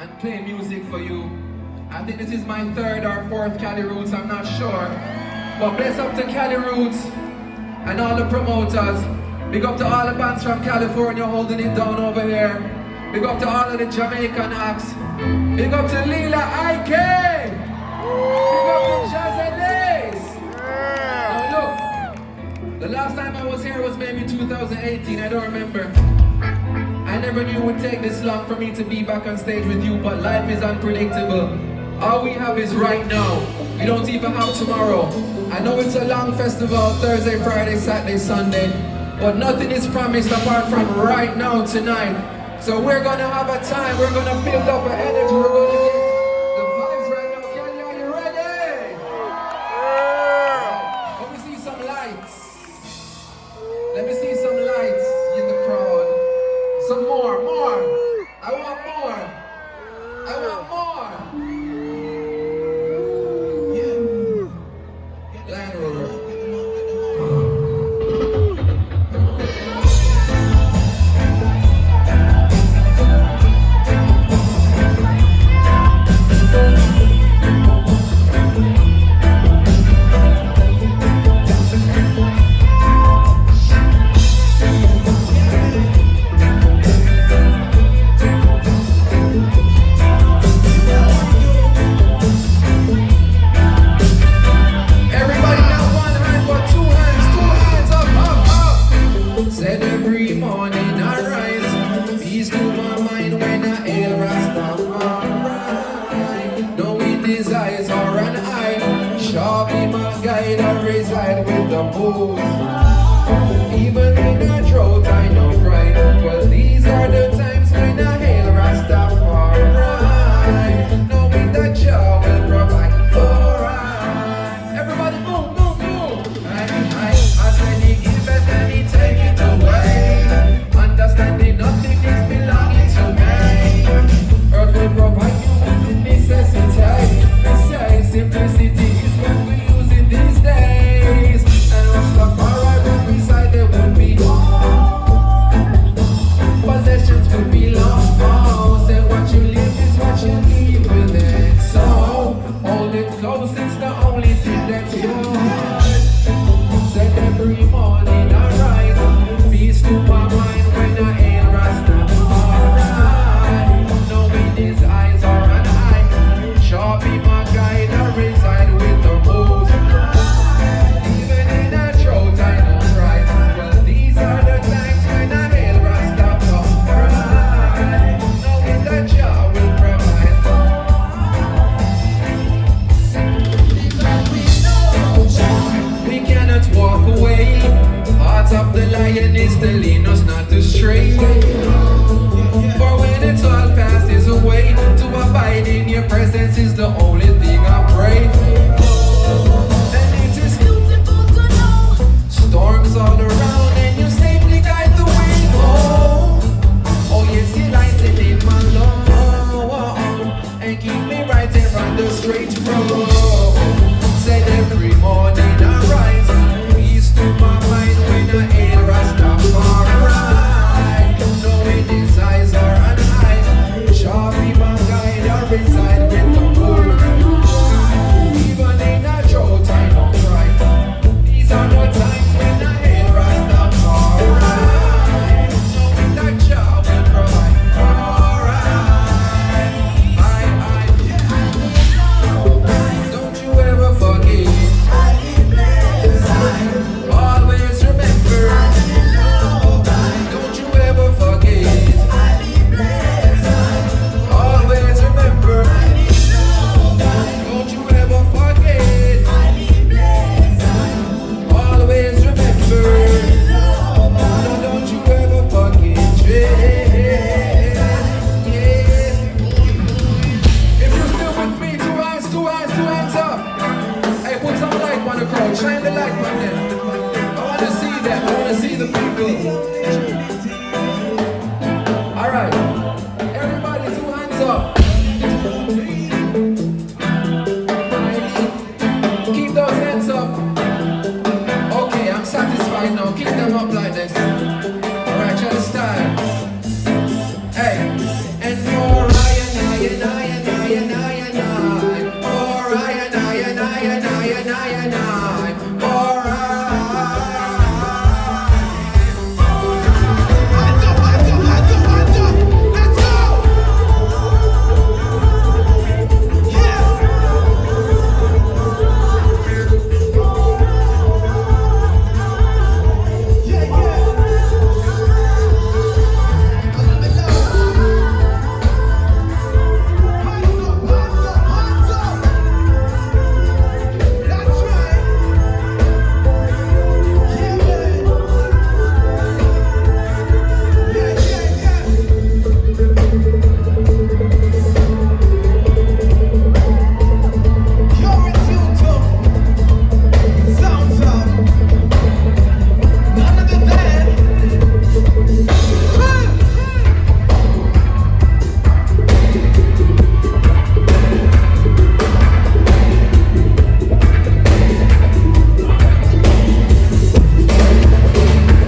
and play music for you. I think this is my third or fourth Cali Roots, I'm not sure. But bless up to Cali Roots and all the promoters. Big up to all the bands from California holding it down over here. Big up to all of the Jamaican acts. Big up to Lila IK. Big up to Jazz and Lace. Now look, the last time I was here was maybe 2018, I don't remember. I never knew it would take this long for me to be back on stage with you, but life is unpredictable. All we have is right now. We don't even have tomorrow. I know it's a long festival, Thursday, Friday, Saturday, Sunday, but nothing is promised apart from right now, tonight. So we're gonna have a time, we're gonna build up an energy, we're gonna get the vibes right now. Kelly, are you ready? Let me see some lights. Let me see some lights in the crowd. Some more. I want more. Land Rover. Said every morning I rise, peace to my mind when I hail Rastafari. Knowing his eyes are an eye, shall be my guide, I reside with the moon. Even in a drought I know right, well these are the times when I hail Rastafari. Knowing that Jah will provide for us. Everybody move. I said he give it and he take it away. Understanding nothing is belonging to me. Earth will provide you with the necessity. Besides, simplicity is what we use in these days. And Rastafari will beside there would be possessions would be lost. Say what you live is what you leave with it. So hold it close, it's the only thing that's yours. Said every morning I rise, peace to my mind when I hail Rastafari. Knowing his eyes are an eye, shall be my guide, I reside with the most. Even in a drought I know right, well these are the times when I hail Rastafari. Knowing that Jah will provide. We cannot walk away. Heart of the lion is to lead us not to stray. For when it all passes away, to abide in your presence is the only thing I pray. And it is beautiful to know storms all around and you safely guide the way home. Oh yes, you lighten in my load and keep me right in from the straight road. Said every morning I rise, peace to my mind when I hail Rastafari. Knowing his eyes are an eye, shall be my guide, I reside with the moon. Even in a drought I know right, these are the times when I hail Rastafari. Knowing that Jah will provide. Don't you ever forget. Always remember. Don't you ever forget. Always remember. Don't you ever forget. Always remember. No, don't you ever forget. Yeah. If you're still with me, two hands up. Hey, put some light on the crowd. Shine the light on them. I want to see them. I want to see the people. All right. Everybody, two hands up.